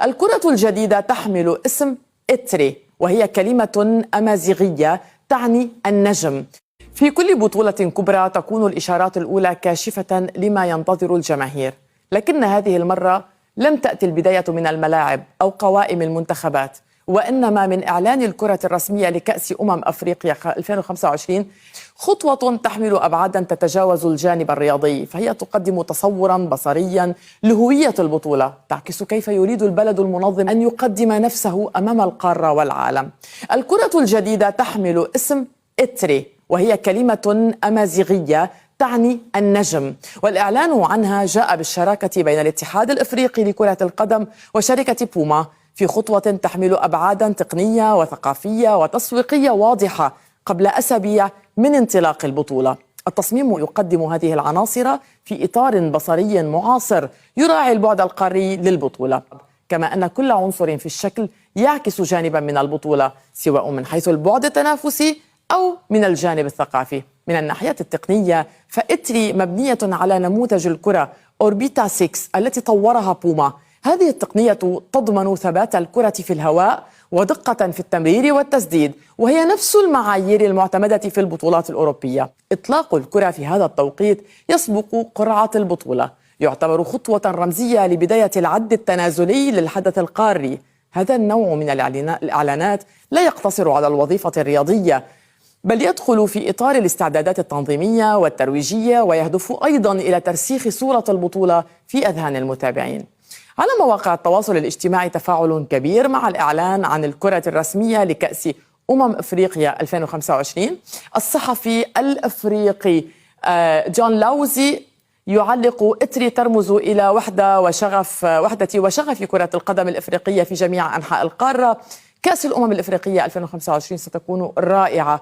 الكرة الجديدة تحمل اسم إتري، وهي كلمة أمازيغية تعني النجم. في كل بطولة كبرى تكون الإشارات الأولى كاشفة لما ينتظر الجماهير، لكن هذه المرة لم تأتي البداية من الملاعب أو قوائم المنتخبات، وإنما من إعلان الكرة الرسمية لكأس أفريقيا 2025، خطوة تحمل أبعادا تتجاوز الجانب الرياضي، فهي تقدم تصورا بصريا لهوية البطولة، تعكس كيف يريد البلد المنظم أن يقدم نفسه أمام القارة والعالم. الكرة الجديدة تحمل اسم إتري، وهي كلمة أمازيغية تعني النجم، والإعلان عنها جاء بالشراكة بين الاتحاد الإفريقي لكرة القدم وشركة بوما، في خطوة تحمل أبعادا تقنية وثقافية وتسويقية واضحة قبل أسابيع من انطلاق البطولة. التصميم يقدم هذه العناصر في إطار بصري معاصر يراعي البعد القاري للبطولة، كما أن كل عنصر في الشكل يعكس جانبا من البطولة، سواء من حيث البعد التنافسي أو من الجانب الثقافي. من الناحية التقنية فإتري مبنية على نموذج الكرة أوربيتا 6 التي طورها بوما. هذه التقنية تضمن ثبات الكرة في الهواء ودقة في التمرير والتسديد، وهي نفس المعايير المعتمدة في البطولات الأوروبية. إطلاق الكرة في هذا التوقيت يسبق قرعة البطولة، يعتبر خطوة رمزية لبداية العد التنازلي للحدث القاري. هذا النوع من الإعلانات لا يقتصر على الوظيفة الرياضية، بل يدخل في إطار الاستعدادات التنظيمية والترويجية، ويهدف أيضا إلى ترسيخ صورة البطولة في أذهان المتابعين. على مواقع التواصل الاجتماعي تفاعل كبير مع الإعلان عن الكرة الرسمية لكأس أفريقيا 2025. الصحفي الأفريقي جون لاوزي يعلق: إتري ترمز إلى وحدة وشغف كرة القدم الإفريقية في جميع أنحاء القارة. كأس الأمم الإفريقية 2025 ستكون رائعة